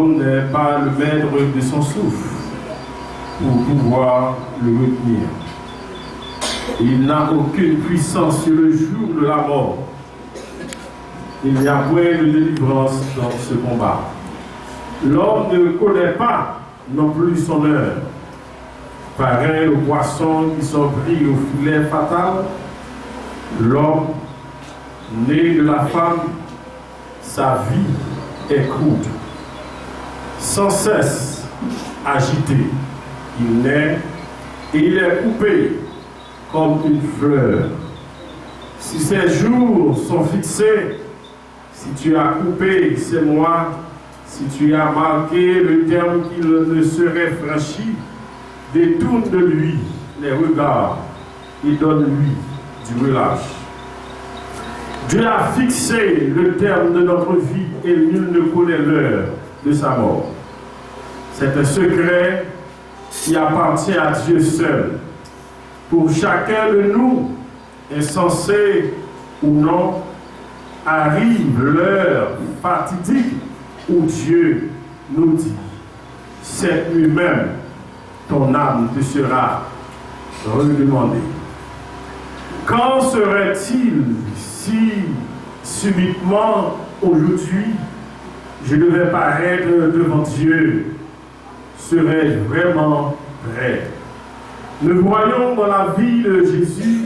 l'homme n'est pas le maître de son souffle pour pouvoir le retenir. Il n'a aucune puissance sur le jour de la mort. Il n'y a point de délivrance dans ce combat. L'homme ne connaît pas non plus son heure. Pareil aux poissons qui sont pris au filet fatal, l'homme, né de la femme, sa vie est courte. Sans cesse agité, il naît et il est coupé comme une fleur. Si ses jours sont fixés, si tu as coupé, c'est moi. Si tu as marqué le terme qu'il ne serait franchi, détourne de lui les regards et donne-lui du relâche. Dieu a fixé le terme de notre vie et nul ne connaît l'heure de sa mort. C'est un secret qui appartient à Dieu seul. Pour chacun de nous, insensé ou non, arrive l'heure fatidique où Dieu nous dit, cette nuit même, ton âme te sera redemandée. Quand serait-il si subitement aujourd'hui je devais paraître devant Dieu? Serais-je vraiment prêt? Nous voyons dans la vie de Jésus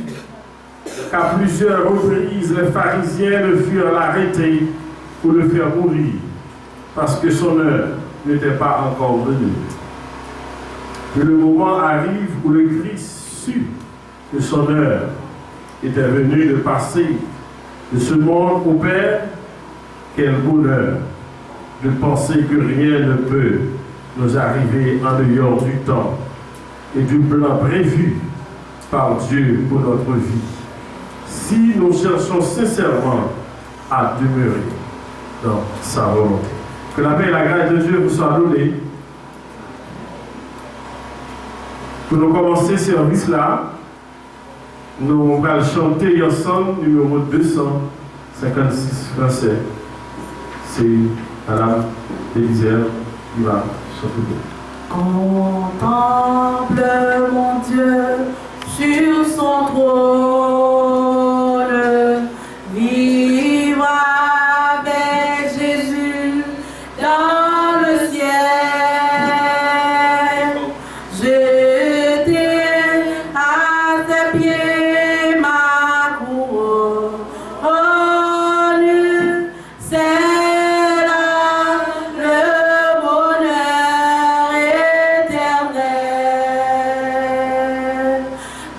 qu'à plusieurs reprises les pharisiens le furent l'arrêter pour le faire mourir parce que son heure n'était pas encore venue. Que le moment arrive où le Christ sut que son heure était venue de passer de ce monde au Père. Quel bonheur de penser que rien ne peut nous arriver en dehors du temps et du plan prévu par Dieu pour notre vie, si nous cherchons sincèrement à demeurer dans sa volonté. Que la paix et la grâce de Dieu vous soient données. Pour nous commencer ce service-là, nous allons chanter ensemble numéro 256 français. C'est Madame Élisère qui va chanter. Contemple mon Dieu sur son trône, vivre avec Jésus dans le ciel, jeter à ses pieds ma couronne, c'est là le bonheur éternel.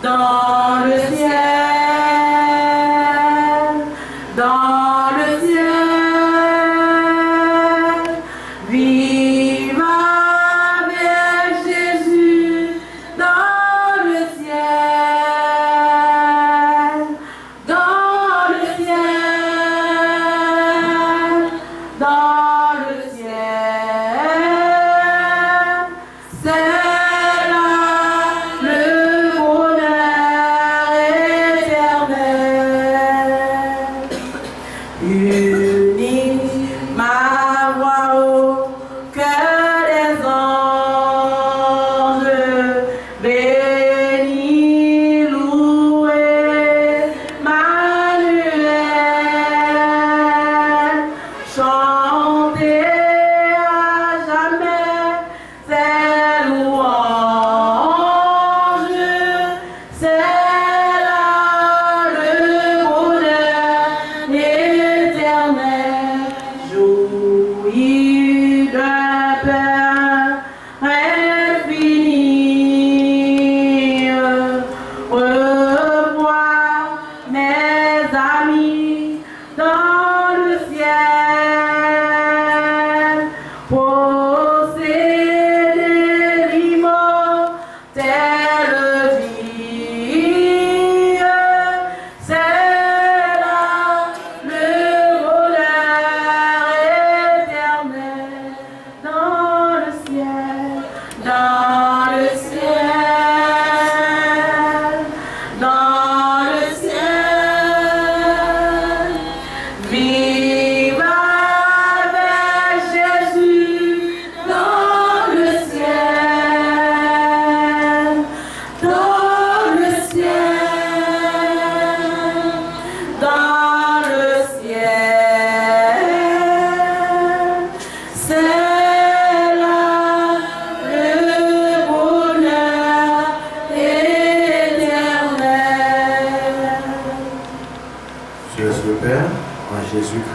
Dans le ciel,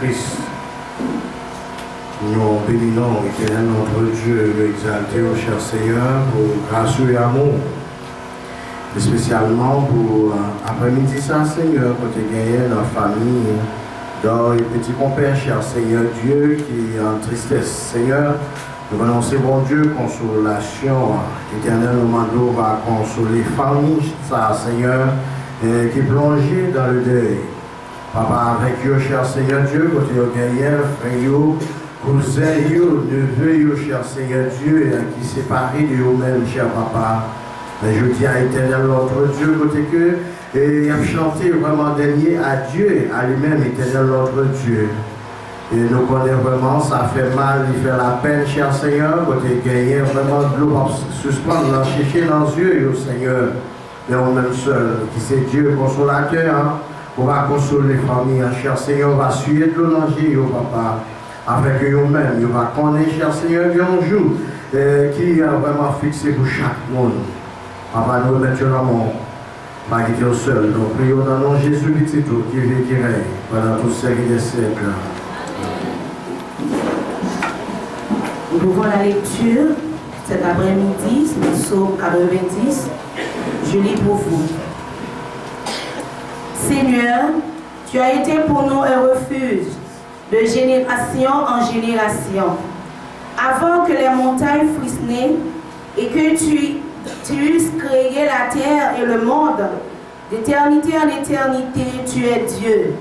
Jésus-Christ. Nous bénissons éternel notre Dieu, le exalté au cher Seigneur, pour grâce et amour. Et spécialement pour après-midi ça, Seigneur, pour te gagner notre famille, dans les petits compères, cher Seigneur Dieu, qui est en tristesse. Seigneur, nous annoncer, bon Dieu, consolation. Éternel, nous demandons, va consoler famille, ça, Seigneur, qui est plongée dans le deuil. Papa, avec eux, cher Seigneur Dieu, côté au guerrier, frère, cousin, neveu, cher Seigneur Dieu, qui séparés de eux-mêmes, cher Papa. Je dis à éternel notre Dieu, côté que, et il a chanté vraiment dernier à Dieu, à lui-même, éternel notre Dieu. Et nous connaissons vraiment, ça fait mal, il fait la peine, cher Seigneur, côté gagner vraiment de l'eau, suspendre, chercher dans les yeux, Seigneur, mais on même seul, qui c'est Dieu consolateur, hein, on va consoler les familles, hein, cher Seigneur, on va suivre de l'eau dans les yeux, papa, avec eux-mêmes, on va connaître, cher Seigneur, un jour, qui a vraiment fixé pour chaque monde. Papa, nous remettons l'amour. Pas quitter au seul. Nous prions dans le nom de Jésus, petit tout, qui vit, qui règne, pendant tous ces siècles. Nous pouvons la lecture cet après-midi, c'est le psaume 90. Je lis pour vous. Seigneur, tu as été pour nous un refuge de génération en génération. Avant que les montagnes frissent et que tu eusses créé la terre et le monde, d'éternité en éternité, tu es Dieu.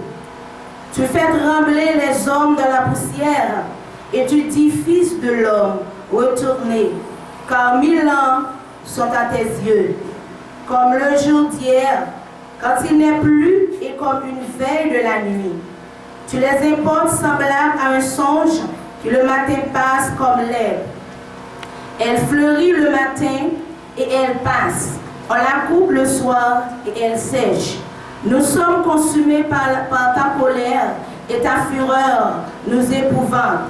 Tu fais trembler les hommes dans la poussière et tu dis, fils de l'homme, retournez, car 1000 ans sont à tes yeux, comme le jour d'hier, quand il n'est plus, et comme une veille de la nuit. Tu les importes semblables à un songe qui le matin passe comme l'herbe. Elle fleurit le matin et elle passe. On la coupe le soir et elle sèche. Nous sommes consumés par ta colère et ta fureur nous épouvante.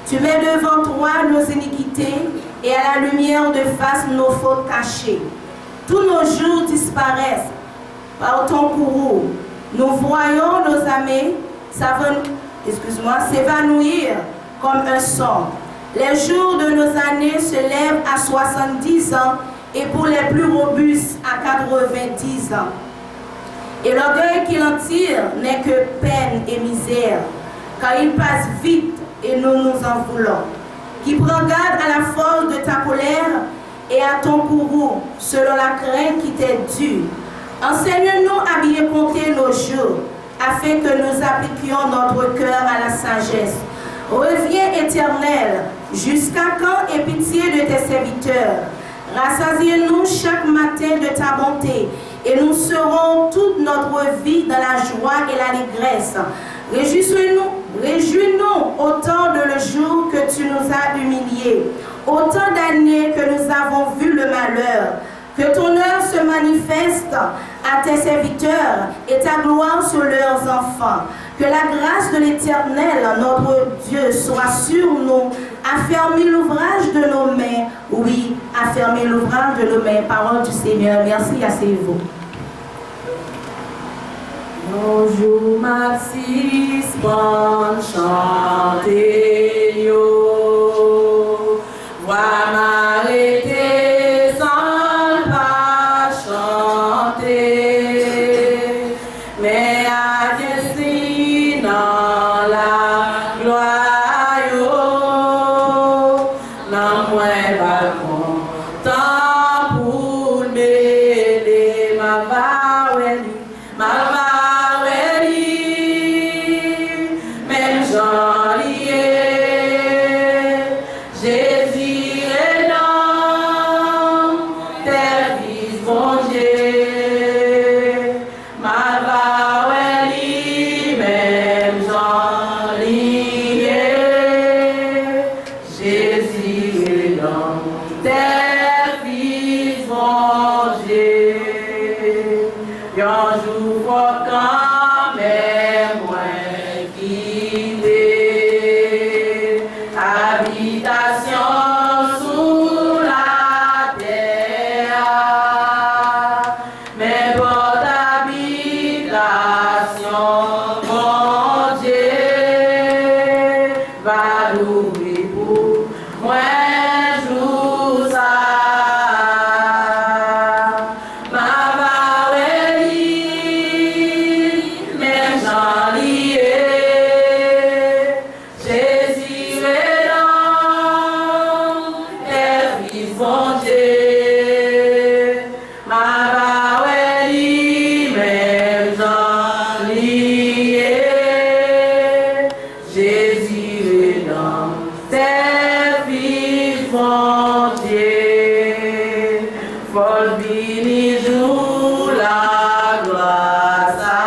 Tu mets devant toi nos iniquités et à la lumière de face nos fautes cachées. Tous nos jours disparaissent par ton courroux. Nous voyons nos amis s'évanouir comme un son. Les jours de nos années se lèvent à 70 ans et pour les plus robustes à 90 ans. Et l'orgueil qu'il en tire n'est que peine et misère, car il passe vite et nous nous en voulons. Qui prend garde à la force de ta colère et à ton courroux, selon la crainte qui t'est due. Enseigne-nous à bien compter nos jours, afin que nous appliquions notre cœur à la sagesse. Reviens, Éternel, jusqu'à quand aie pitié de tes serviteurs. Rassasie-nous chaque matin de ta bonté, et nous serons toute notre vie dans la joie et l'allégresse. Réjouis-nous autant de le jour que tu nous as humiliés, autant d'années que nous avons vu le malheur. Que ton œuvre se manifeste à tes serviteurs et ta gloire sur leurs enfants. Que la grâce de l'Éternel, notre Dieu, soit sur nous. Affermis l'ouvrage de nos mains. Oui, affermis l'ouvrage de nos mains. Parole du Seigneur. Merci, asseyez-vous. Bonjour, Maxis, bonne chantez, yo. Vois m'arrêter. Jésus est dans Faut venir jour la gloire ça.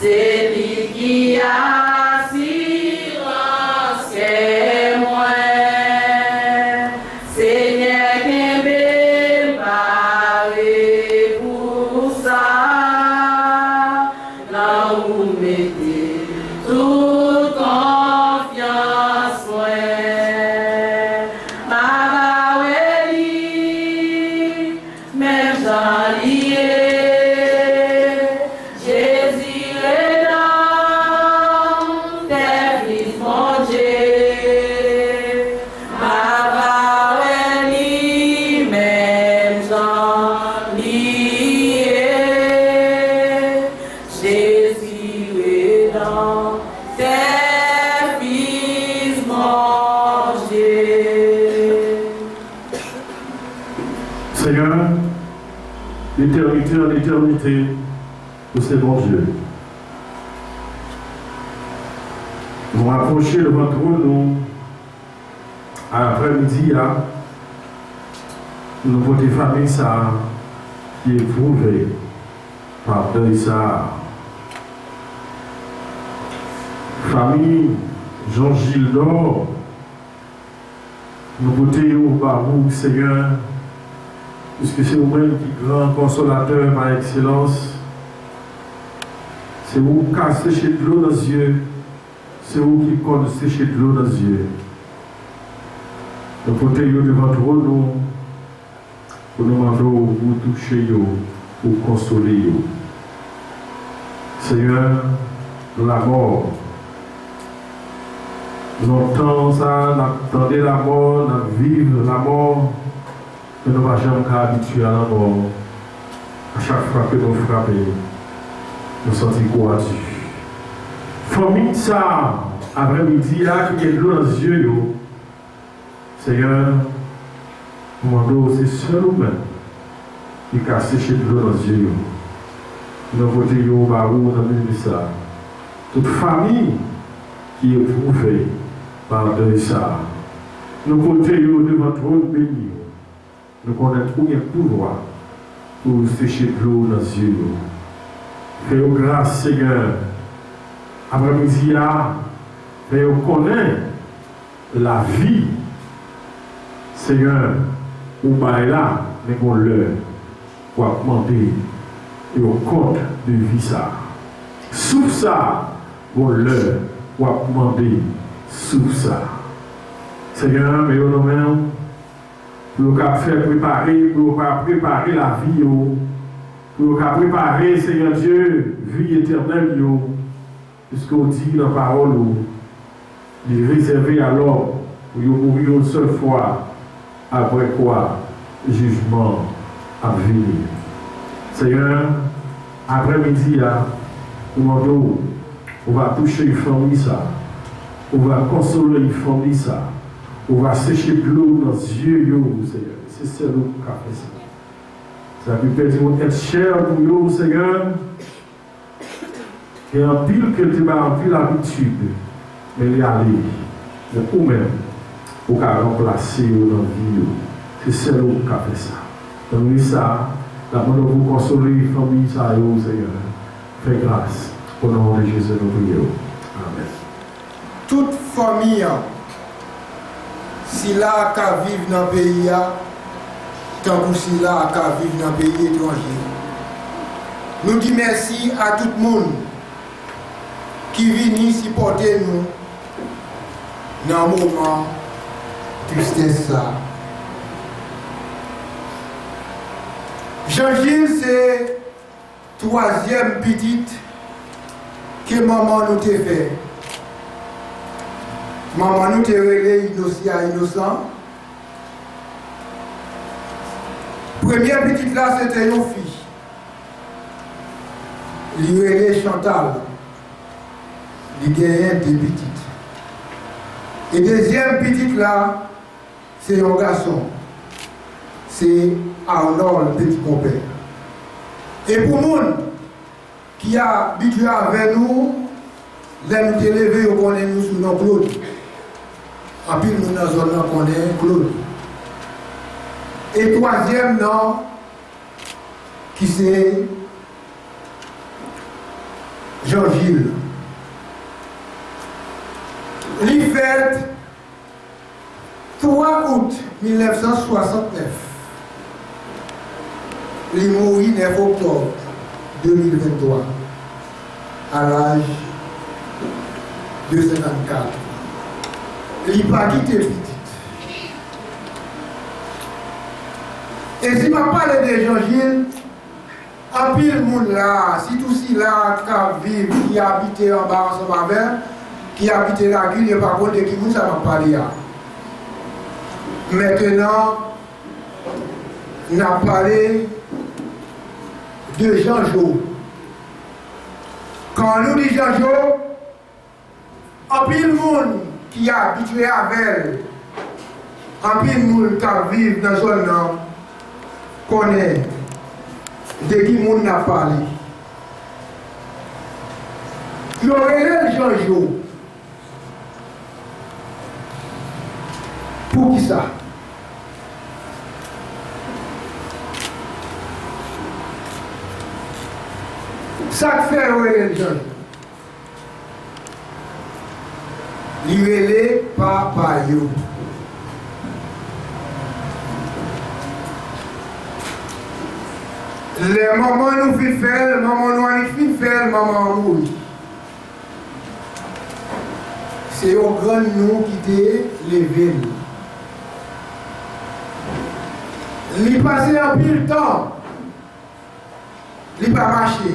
C'est lui qui assurance que moi. Seigneur qui me parle pour ça. Là où mettez toute confiance ouais. Ma Weli, même j'en lié. Jésus est dans tes fils, mon Dieu. Ma Weli, même j'en lié. Jésus est dans tes fils, mon Dieu. Seigneur, d'éternité en éternité, pour ces bons Dieu. Nous approcher devant nous après-midi, nous voter famille ça qui est éprouvée par deuil ça. Famille Jean-Gilles d'Or, nous votons par vous, Seigneur, puisque c'est vous-même qui est grand consolateur par excellence. C'est vous qui séchez de l'eau dans les yeux. C'est vous qui compte sécher de l'eau dans les yeux. Nous votons devant nous pour nous demander vous toucher, pour consoler. Seigneur, la mort. Nous entendons ça, nous attendons la mort, nous vivons la mort. Mais nous ne sommes jamais habitués à la mort. À chaque fois que nous frappons, nous sentons courageux. Famille, ça, après-midi, qui est de l'eau dans les yeux, Seigneur, nous demandons, c'est seul ou même qui a séché de l'eau dans les yeux. Nous votons par où dans le ça. Toute famille qui est éprouvée par deuil ça. Nous votons devant votre béni. Nous connaissons combien de pouvoir pour sécher de l'eau dans les yeux. Fais-nous grâce, Seigneur. Après-midi, fais-nous connaître la vie. Seigneur, ou bien là, mais qu'on l'heure pour demander et au compte de vie ça. Sous ça, qu'on l'heure pour demander sous ça. Seigneur, mais nous nous pour faire préparer, pour préparer la vie, pour préparer, Seigneur Dieu, vie éternelle, puisqu'on dit dans la parole, il est réservé alors pour mourir une seule fois, après quoi, jugement à venir. Seigneur, après-midi, nous on va toucher une famille, ça. On va consoler une famille, ça. On va sécher de l'eau dans les yeux, Seigneur. C'est ça qui a fait ça. Ça peut peut-être être cher pour nous, Seigneur. Et en pile que tu vas en pile l'habitude, mais il y aller. Mais vous-même, vous pouvez remplacer dans la vie. C'est ça qui a fait ça. Donc, ça, d'abord, vous consoler les familles, ça, Seigneur. Fais grâce. Au nom de Jésus, nous prions. Amen. Toute famille, si là qu'à vivre dans le pays, tant que si là qu'à vivre dans le pays étranger. Nous disons merci à tout le monde qui vient supporter nous dans le moment de tristesse. Jean-Gilles, c'est troisième petite que maman nous t'a fait. Maman nous t'a relé innocent. Première petite là, c'était une fille. Il relé Chantal. Il gagnait deux petites. Et deuxième petite là, c'est un garçon. C'est Arnold, petit compère. Et pour nous, qui a habitué avec nous, là nous élever, on connaît nous sous nos Claude. En plus, nous dans la zone, on connaît Claude. Et troisième nom, qui c'est Jean-Gilles. Il fait 3 août 1969. Il est mort 9 octobre 2023 à l'âge de 54. Il n'a pas quitté petit. Et si je parle de Jean-Gilles, en pile de monde là, si tout si là, qui vivent, qui habitent en bas ensemble avec, qui habitent la ville, il n'y a pas contre qui vous ça m'a parlé là. Maintenant, on a parlé de Jean-Jo. Quand nous dit Jean-Jo, en pile de monde qui est habitué avec elle, en pile de monde qui vivent dans la zone connaît de qui le monde n'a parlé. Il y aurait le Jean-Jo. Pour qui ça? Ça fait le Jean-Jo. Il est papa yo. Les mamans nous font faire, les mamans nous font faire, les mamans nous. C'est au grand nous qui était levé. Il passait un pile de temps. Il n'a pas marché.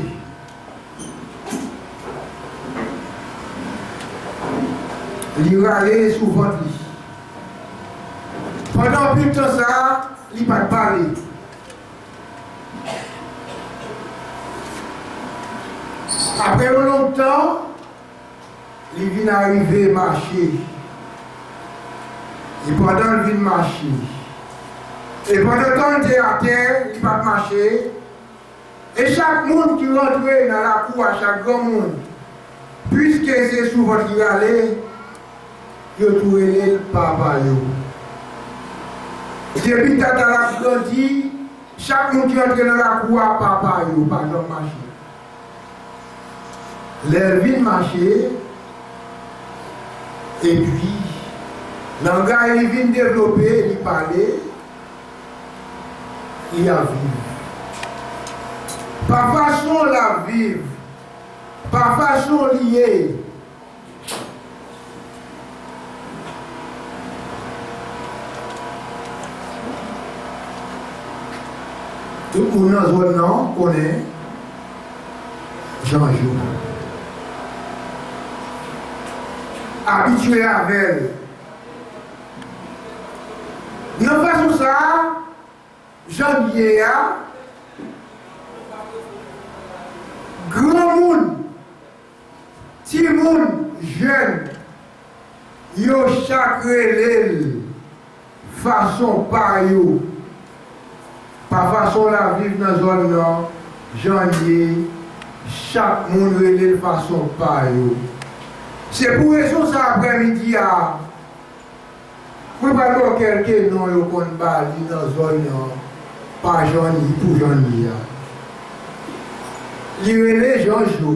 Il râlait souvent. Pendant plus de temps, ça, il n'a pas parlé. Après longtemps, il vient arriver marcher. Et pendant qu'il vient marcher, et pendant qu'il était à terre, il va marcher. Et chaque monde qui rentrait dans la cour, à chaque grand monde, puisque c'est souvent qu'il allait, il trouvait le papa. Depuis que la grandi, chaque monde qui rentrait dans la cour, à papa, par exemple, marcher. Les villes marchaient, et puis, le gars il vient développer, il parlait, il a vécu. Par façon la vivre, par façon liée. Tout le monde dans le nom connaît Jean-Jo. Habitué avec elle. Nous faisons ça, janvier, grand monde, petit monde, jeune, yo chaque relève, façon par yo, par façon la vivre dans la zone nord, janvier, chaque monde relève façon par yo. C'est pour raison ça après-midi à pour pas que quelqu'un non yo kon bali dans zone pas Johnny pour Johnny. Li relè Jean-Jo.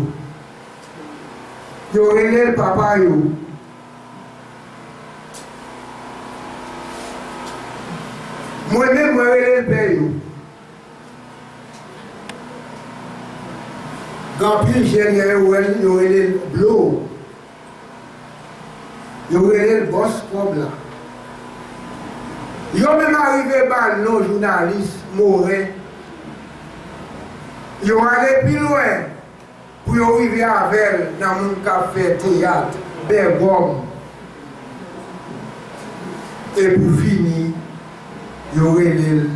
Yo relè papa yo. Moi-même moi relè père yo. Quand plus jeune yo relè Blo. Yo relè le boss comme là. Yo même arrivé par nos journalistes Morin. Yo allé plus loin pour y arriver avec elle dans mon café théâtre Bergom. Et pour finir, yo relè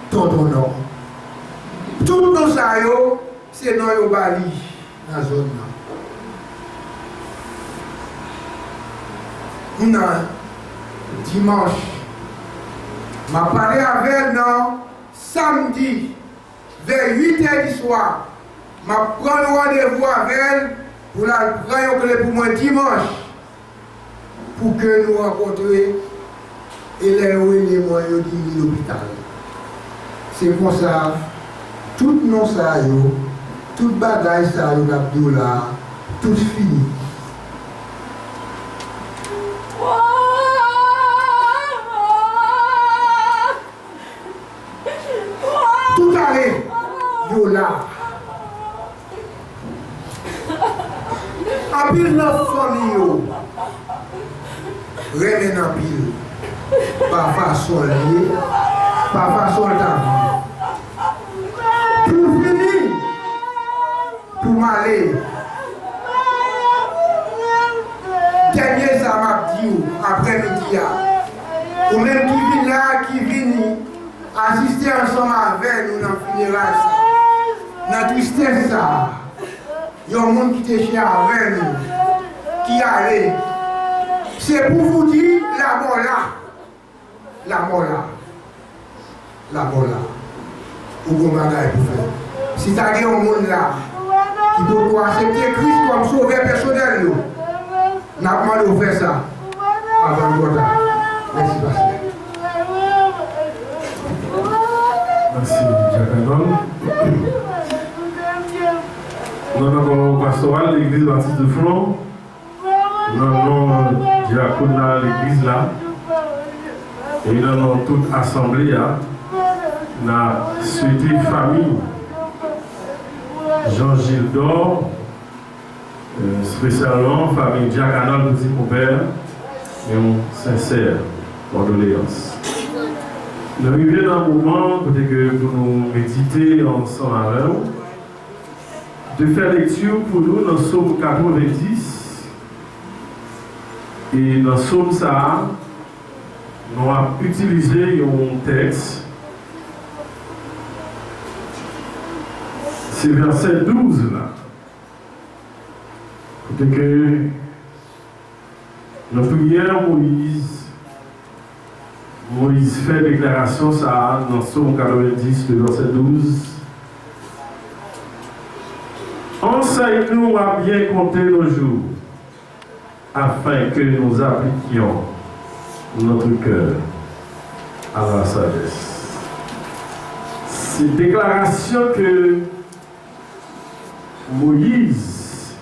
tonton nom. Tout nos ça yo, c'est non yo bali dans la zone là. Non, dimanche, je parlé avec elle samedi, vers 8h du soir. Je prends rendez-vous avec elle pour la prendre pour moi dimanche, pour que nous rencontrions et les moi yo dit l'hôpital. C'est pour ça, tout non ça yo, tout bagage ça yo gabdou là, tout fini. Tout arrêt, yo là. En pile dans famille yo, remen en pile, par façon lié, par façon temps. Pour finir, pour m'aller, dernier ça m'a dit après-midi, ou même qui vient là, qui vient assister ensemble avec nous dans le funérail, dans la tristesse ça. Il y a un monde qui était cher avec nous, qui allait. C'est pour vous dire la mort là. La mort là. La mort là. Ou qu'on va faire. Si tu as un monde là, qui peut accepter Christ comme sauveur personnel, nous avons demandé de faire ça avant le temps. Merci, Pasteur. Merci, Jacques. Nous avons pastoral l'église Baptiste de Flon. Nous avons diacone dans l'église là. Et nous avons toute assemblée là. Nous avons souhaité famille. Jean-Gilles Dor, spécialement famille Jacques Anol Petit Père, et une sincère condoléance. Nous arrivons dans un moment que nous méditer ensemble avec nous. De faire lecture pour nous dans Psaume 90 et dans Psaume ça, nous avons utilisé un texte. C'est verset 12 là. Pour que la prière Moïse fait déclaration ça dans Psaume 90, le verset 12. Enseigne-nous à bien compter nos jours, afin que nous appliquions notre cœur à la sagesse. C'est une déclaration que Moïse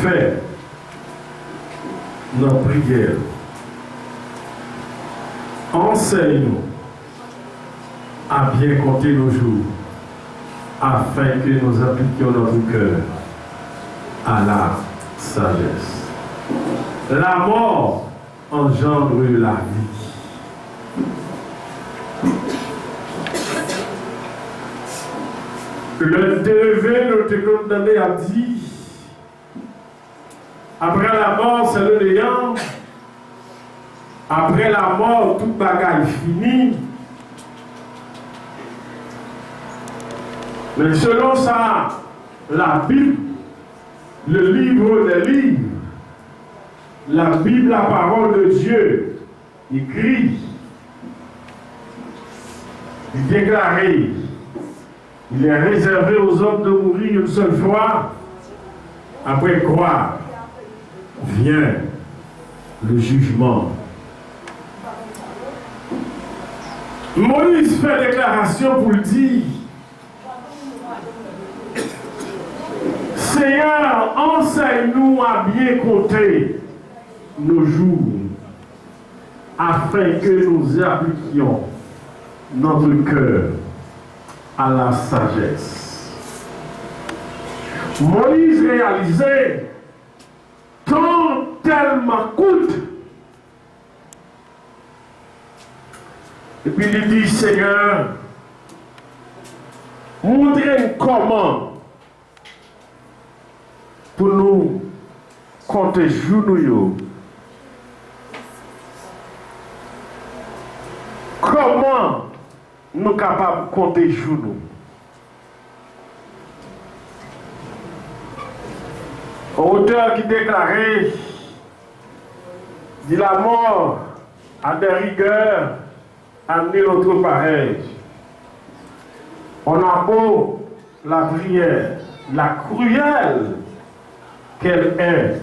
fait dans la prière. Enseigne-nous à bien compter nos jours, afin que nous appliquions notre cœur à la sagesse. La mort engendre la vie. Le délevé, notre condamné, a dit, après la mort, c'est le néant. Après la mort, tout bagaille fini. Mais selon ça, la Bible, le livre des livres, la Bible, la parole de Dieu, écrit, il déclaré, il est réservé aux hommes de mourir une seule fois, après quoi vient le jugement. Moïse fait déclaration pour le dire, Seigneur, enseigne-nous à bien compter nos jours, afin que nous appliquions notre cœur à la sagesse. Moïse réalisait tant tellement coûte. Et puis il dit, Seigneur, montrez comment pour nous compter jours. Comment nous sommes capables de compter jours? Auteur qui déclarait, dit la mort à des rigueurs, amener notre pareil. On a beau la prière, la cruelle qu'elle est,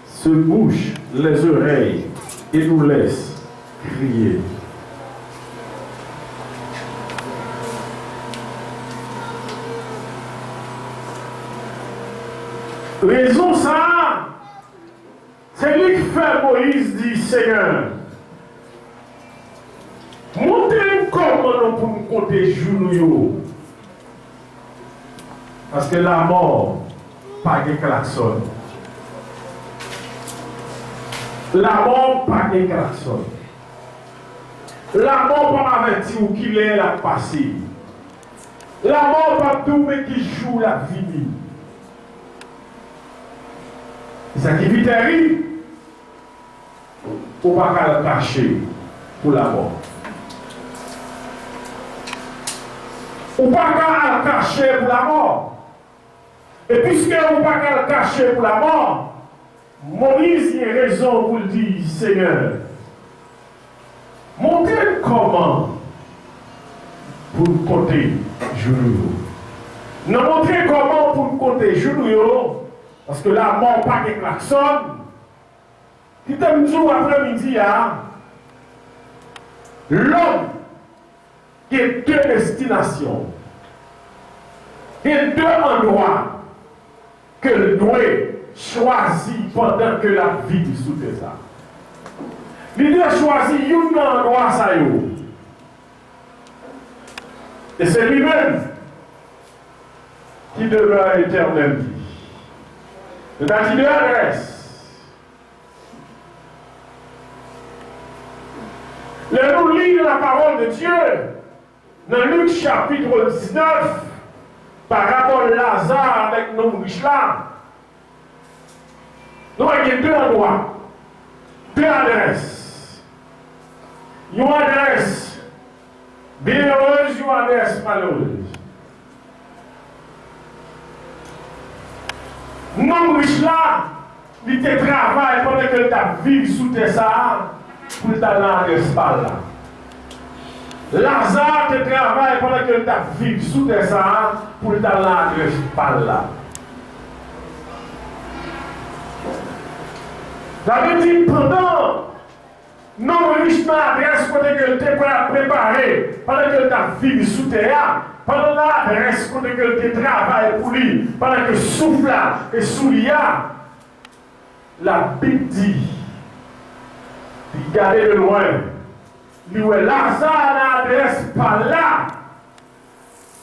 se bouche les oreilles et nous laisse crier. Raison ça, c'est lui qui fait Moïse dit Seigneur, montrez-nous comment nous pouvons compter jour. Parce que la mort, pas de klaxon. La mort, pas de klaxon. La mort, pas avertir où qu'il est la passé. La mort, pas tout, mais qui joue la vie. C'est ça qui vit terrible. Pour ne pas le cacher pour la mort. Ou pas le cacher pour la mort. Et puisque vous pas le cacher pour la mort, Moïse a raison pour le dire, Seigneur, montrez comment pour nous compter jour. Nous montrez comment pour nous compter jour, parce que la mort pas de klaxon. Qui t'a dit après-midi, l'homme qui a deux destinations, il y a deux endroits que doit choisir pendant que la vie est sous tes armes. Il doit choisir un endroit, ça y est. Et c'est lui-même qui demeure éternel vie. C'est-à-dire qu'il reste. Nous lisons la parole de Dieu dans Luc chapitre 19 par rapport à Lazare avec nos riches là. Nous avons deux endroits, deux adresses. Une adresse bienheureuse, une adresse malheureuse. Nos riches là, ils te travaillent pendant que tu vis sous tes armes. Pour ta langue espal là. Lazare te travaille pendant que tu as vécu sous tes armes pour ta langue espal là. Ça veut dire pendant non richement adresse pendant que tu es préparé, pendant que tu as vécu sous tes armes, pendant l'adresse pendant que tu travailles pour lui, pendant que souffle là et sous l'IA, la Bible dit. Il regardait de loin. Il dit Lazare n'adresse pas là.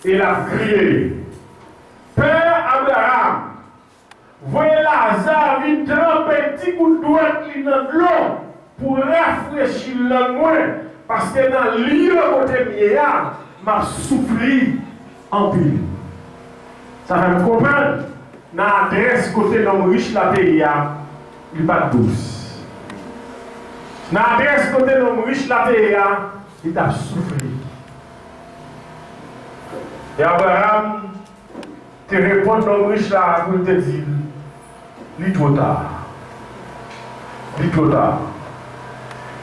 Il a crié Père Abraham, voyez Lazare vient tremper un petit coup de doigt dans l'eau pour rafraîchir le moins. Parce que dans le lieu côté vieillard, m'a soufflé en pile. Ça va me comprendre. Dans l'adresse côté l'homme riche, la pays, il n'est pas douce. Dans l'adresse côté de l'homme riche, la terre, il t'a soufflé. Et Abraham te répond à l'homme riche là pour te dire, il est trop tard. Il est trop tard.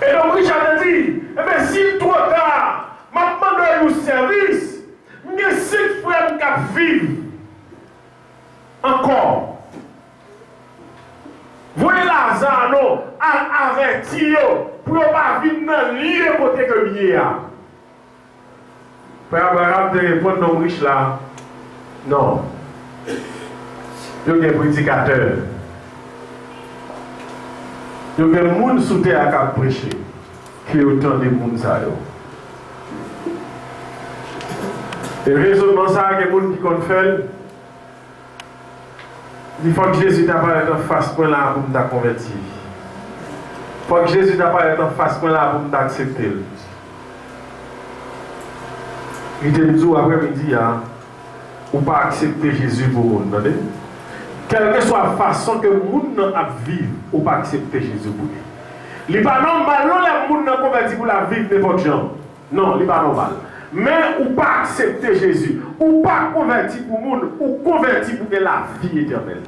Et l'homme riche a dit, eh bien s'il est trop tard, maintenant de nous service, mais si frère qui vivre encore. Voyez Lazare, non, avertir pour ne pas vivre dans le lieu côté que lié. Frère Abraham te répond non riche là. Non. Il y a un prédicateur. Il y a un monde sous terre qui a prêché. Qui est autant de monde ça. Et raisonnement ça, il y a des gens qui comptent faire. Il faut que Jésus t'apparaisse en face point là pour nous convertir. Il faut que Jésus t'apparaisse en face point là pour nous accepter. Il te dit après-midi, ou pas accepter Jésus pour nous. Quelle que soit la façon que le monde a vivre, ou pas accepter Jésus pour nous. Il n'est pas normal, non, le monde n'a converti pour la vie de votre gens. Non, il n'est pas normal. Mais ou pas accepter Jésus, ou pas converti pour le monde, ou converti pour la vie éternelle.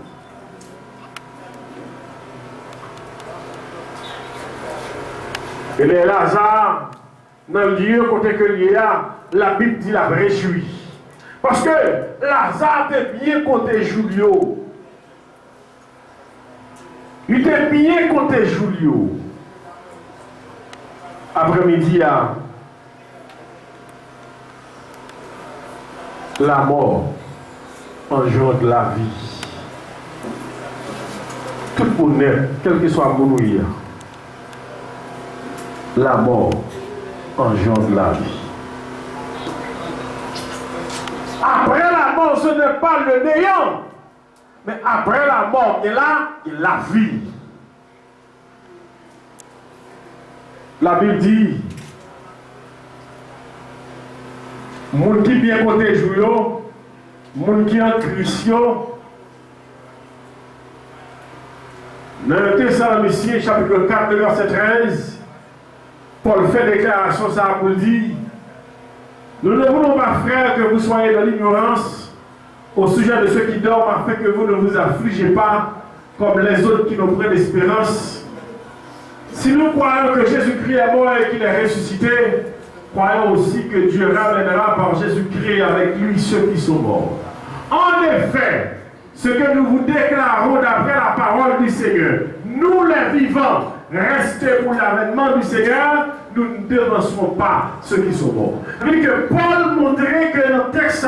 Et les Lazare, dans le lieu côté que il y a, la Bible dit la réjouit. Parce que Lazare était bien côté Julio. Il était bien côté Julio. après-midi, la mort engendre la vie. Tout le monde, quel que soit mon nouïa, la mort engendre la vie. Après la mort, ce n'est pas le néant, mais après la mort, il y a la vie. La Bible dit, moun qui bien côté jouyo, moun qui en Christ, dans le Thessaloniciens, chapitre 4, verset 13, Paul fait déclaration, ça pour dire, nous ne voulons pas, frères, que vous soyez dans l'ignorance au sujet de ceux qui dorment, afin que vous ne vous affligez pas comme les autres qui n'ont pas d'espérance. Si nous croyons que Jésus-Christ est mort et qu'il est ressuscité, croyons aussi que Dieu ramènera par Jésus-Christ avec lui ceux qui sont morts. En effet, ce que nous vous déclarons d'après la parole du Seigneur, nous les vivants, restés pour l'avènement du Seigneur, nous ne devancerons pas ceux qui sont morts. C'est-à-dire que Paul montrait que dans le texte,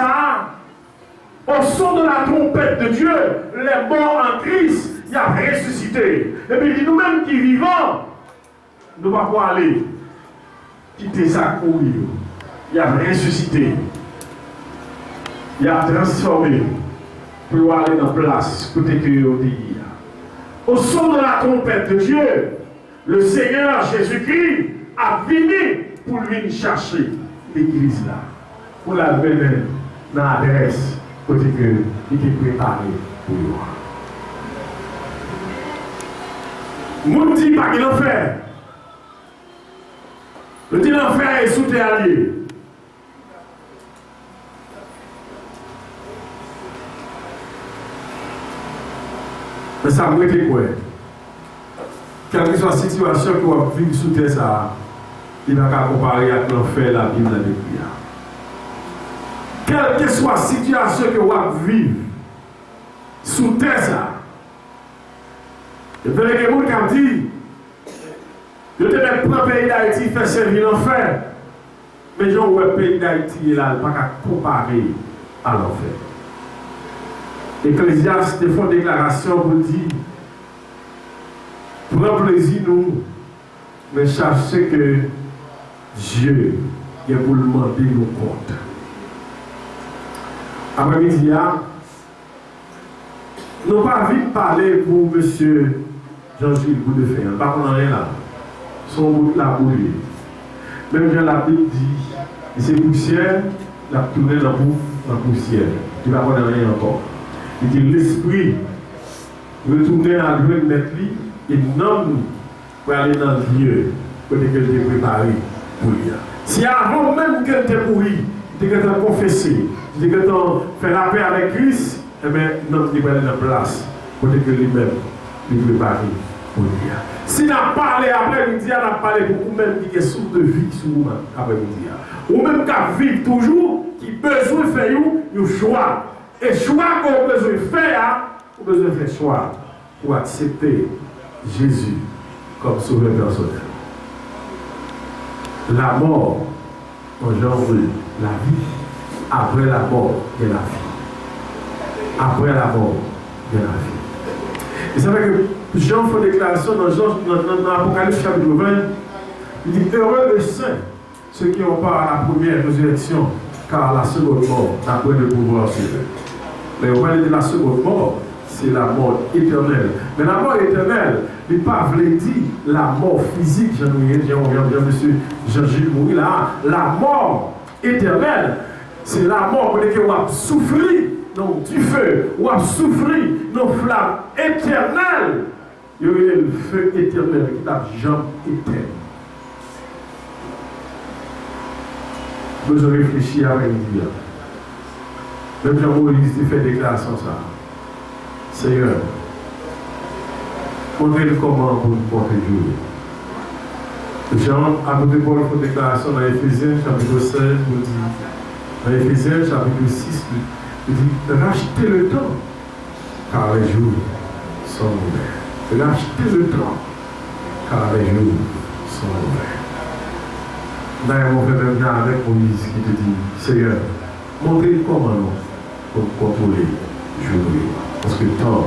au son de la trompette de Dieu, les morts en Christ, il a ressuscité. Et puis il dit, nous-mêmes qui vivons, nous ne pouvons pas aller quitter sa couille. Il a ressuscité. Il a transformé pour aller dans la place côté que vous dit. Au son de la trompette de Dieu, le Seigneur Jésus-Christ a fini pour lui chercher l'église là. Pour la venir dans l'adresse côté que il est préparé pour lui. Moun dit pas qu'il en fait. Le dit l'enfer est sous terre lié. Mais ça me dit quoi? Quelle que soit la situation que vous vivez sous terre, ça, il n'a qu'à comparer avec l'enfer, la Bible, la Bible. Quelle que soit la situation que vous vivez sous terre, ça, et puis les gens qui dit, je te mets pour le pays d'Haïti faire servir l'enfer. Mais je vois le pays d'Haïti là, pas qu'à comparer à l'enfer. Ecclésiaste font une déclaration pour dire, prends plaisir nous, mais sachez que Dieu est pour le demander nos comptes. Après-midi, nous pas vite parler pour M. Jean-Gilles Boudefin, pas qu'on rien là. Son route l'a brûlé. Même quand la Bible dit, c'est poussière, la tourné dans la poussière. Tu ne vas pas rien encore. Il dit l'esprit retourner à Dieu de mettre lui et non pour aller dans le lieu pour qu'elle était préparée pour lui. Si avant même qu'elle était pourrie, qu'elle était confessée, qu'elle était fait la paix avec Christ, eh bien, non, il va aller dans la place pour que lui-même lui prépare pour lui. Si on a parlé après-midi, on a parlé pour vous-même qui est source de vie sur vous-même après-midi. Ou même qui vivent toujours, qui besoin de faire un choix. Et choix qu'on a besoin de faire, on a besoin de faire choix pour accepter Jésus comme sauveur personnel. La mort engendre la vie. Après la mort, il y a la vie. Après la mort, il y a la vie. Et c'est vrai que Jean fait une déclaration dans l'Apocalypse chapitre 20. Il dit heureux les saints, ceux qui ont part à la première résurrection, car la seconde mort n'a pas de pouvoir sur eux. Mais on va dire la seconde mort, c'est la mort éternelle. Mais la mort éternelle, il n'est pas dire la mort physique, monsieur Jean-Gilles Moury là. La mort éternelle, c'est la mort pour laquelle on a souffri donc du feu, on a souffri nos flammes éternelles. Il y a le feu éternel qui n'a jamais éteint. Nous avons réfléchi à midi. Même Jean-Moïse fait déclaration ça. Seigneur, montrez-nous comment vous nous portez jour. Jean, à côté de Paul, fait déclaration dans Éphésiens chapitre 16, vous dit, dans Éphésiens chapitre 6, il dit, rachetez le temps, car les jours sont mauvais. Rachetez le temps, car les jours sont mauvais. D'ailleurs, on fait même bien avec Moïse qui te dit, Seigneur, montrez comment nous pour contrôler le jour. Parce que le temps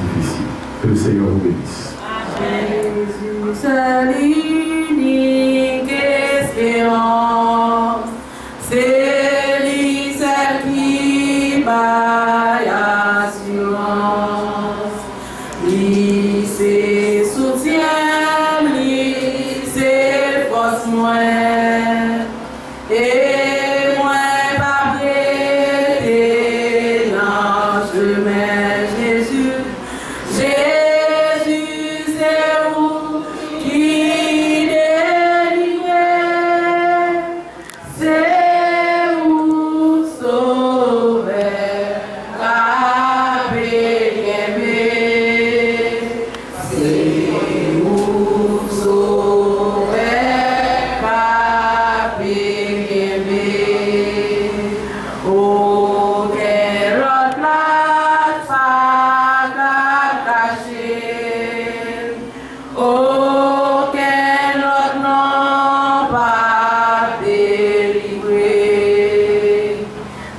est difficile. Que le Seigneur vous bénisse. Jésus, c'est l'unique espérance. C'est lui celle qui baille assurance. Lui c'est soutien, lui c'est force moins. Et moins pas prêter dans le chemin Jésus. Jésus c'est vous qui délivrez. C'est vous sauveur, aimé. C'est vous sauveur, aimé. Auquel autre place pas caché. Auquel autre nom pas délivré.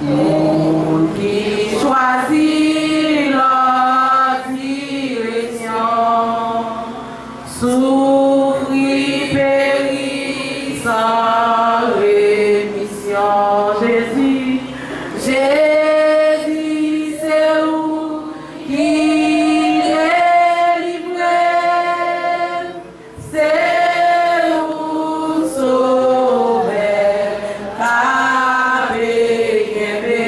Monde qui choisit l'autre direction, souffrir, périr sans rémission. Jésus, Jésus, c'est vous qui délivrez. C'est vous sauveur, aimé.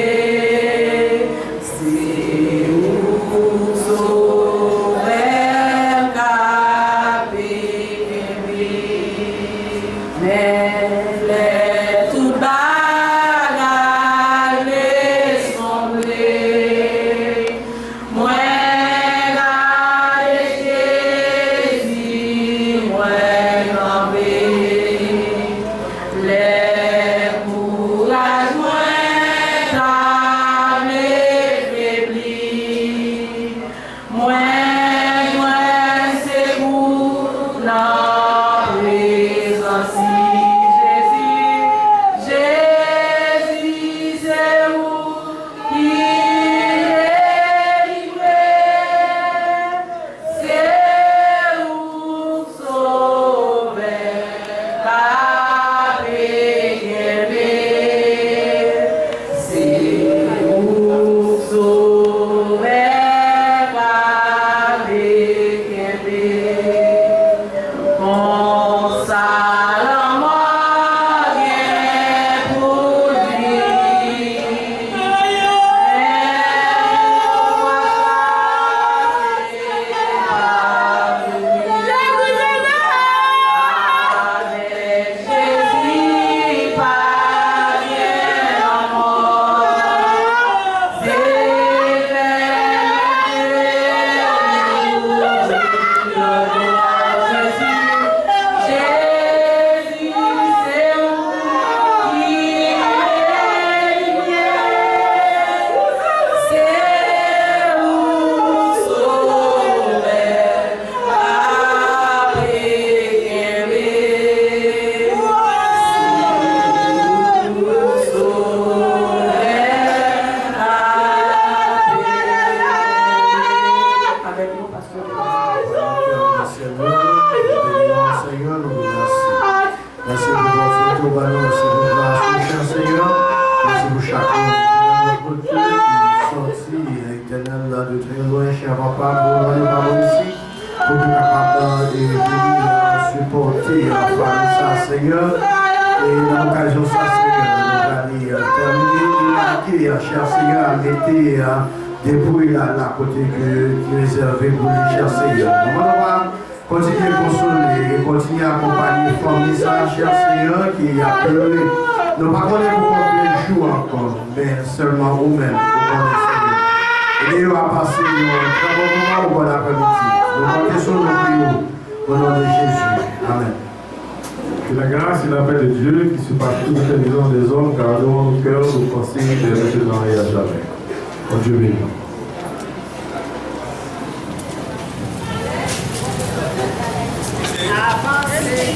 C'est vous sauveur, aimé. Mais les tout bagages les semblés. Moi, garde Jésus, moi, gambé. Les courages, moi, t'as faibli. Moi, c'est vous, la présence. Jésus, Jésus, c'est vous qui délivrez. C'est vous sauveur, aimé. C'est vous sauveur, aimé. Mon salamon vient pour lui. Avec Jésus, pas bien en mort. Jésus, c'est vous qui délivrez. C'est vous sauveur, aimé. C'est vous sauveur, aimé. Avec nous, pasteur. Seigneur, nous vous remercions. Merci pour votre ballon, merci pour votre cher Seigneur. Merci pour chacun de notre Dieu qui est sorti, éternel, là de très loin, cher papa, pour nous parler ici, pour nous capables de venir supporter la famille, ça, Seieur. Et dans l'occasion, ça, Seigneur, nous allons terminer, cher Seigneur, à mettre dépouille à la côté qui est réservé pour le cher Seigneur. Nous allons continuer à consoler et continuer à accompagner les familles, cher Seigneur, qui a pleuré. Nous ne connaissons pas combien de jours encore, mais seulement vous-même, vous connaissez. Et nous allons passer un très bon moment au bon après-midi. Nous comptons sur nos prières au nom de Jésus. Amen. Que la grâce et la paix de Dieu qui surpasse toute intelligence des hommes garderont nos cœurs, nos pensées, des maintenant et à jamais. Oh Dieu béni. Avancez.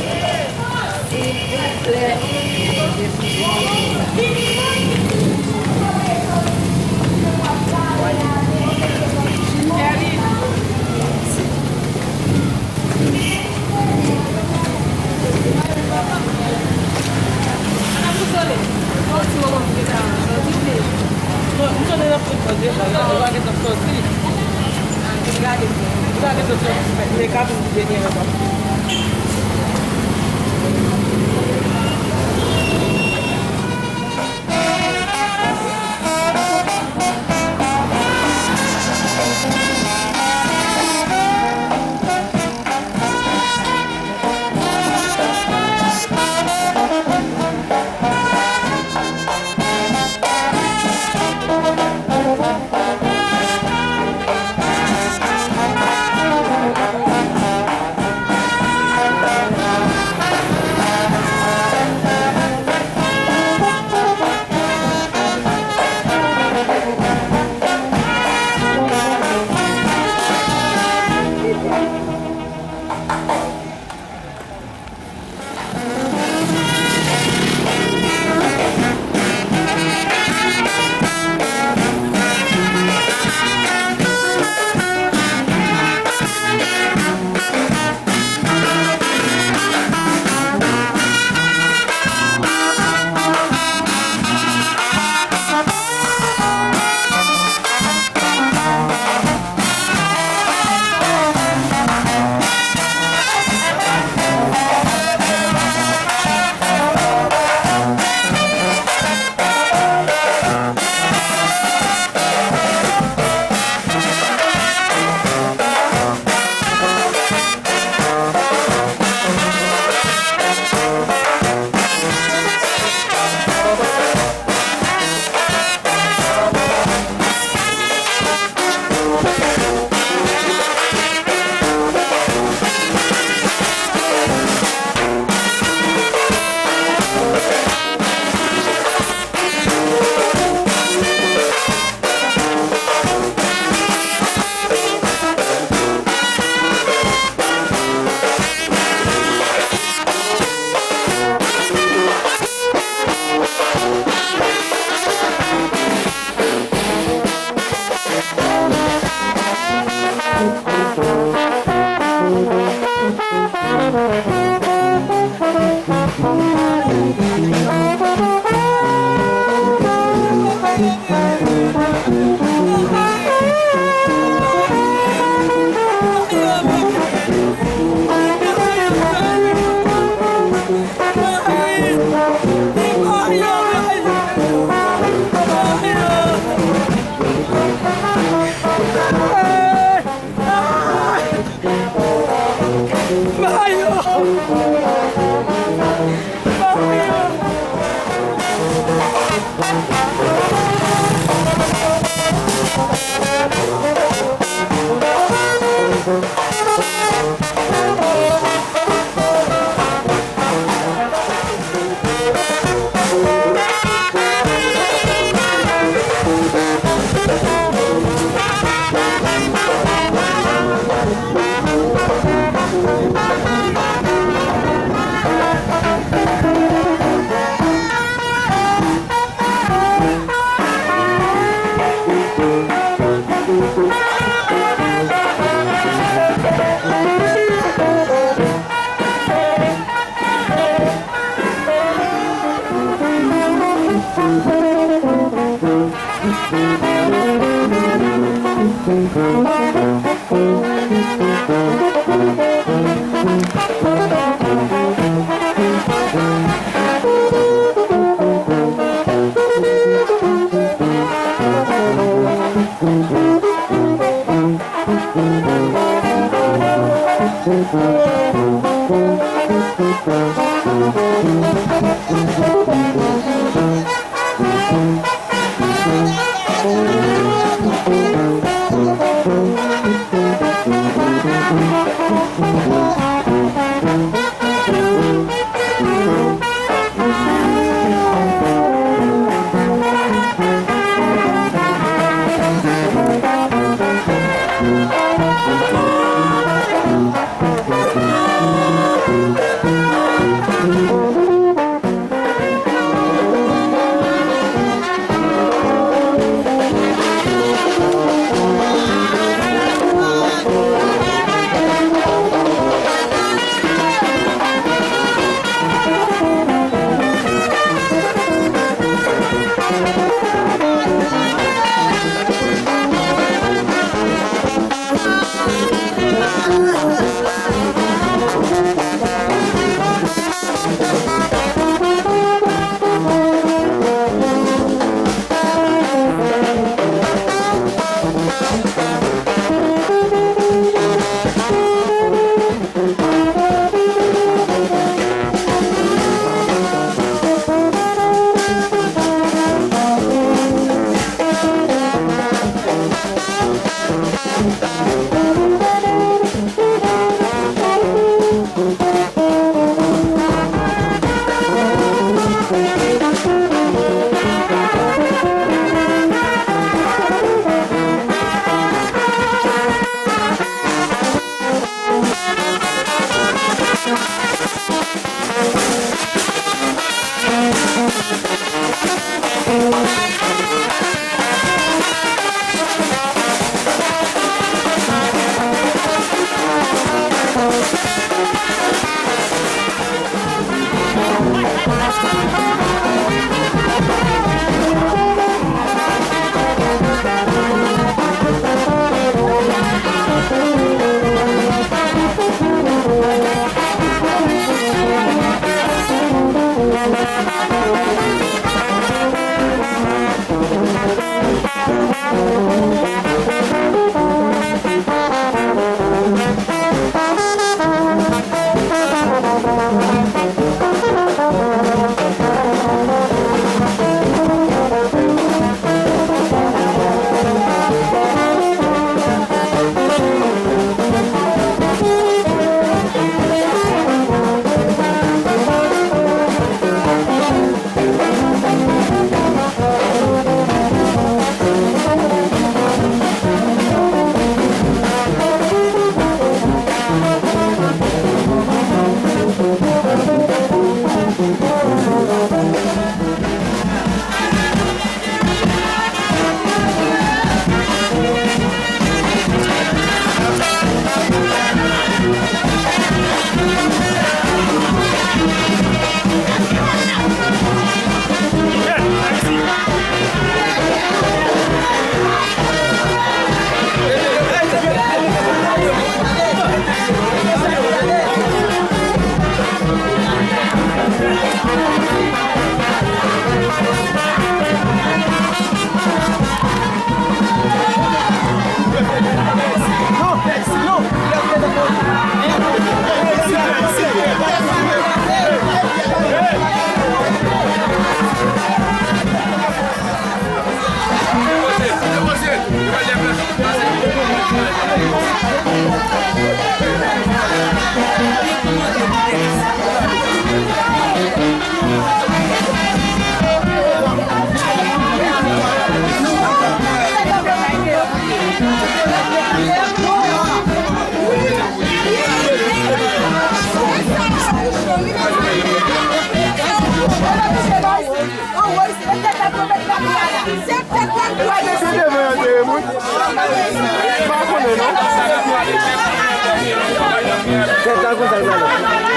Qué tal con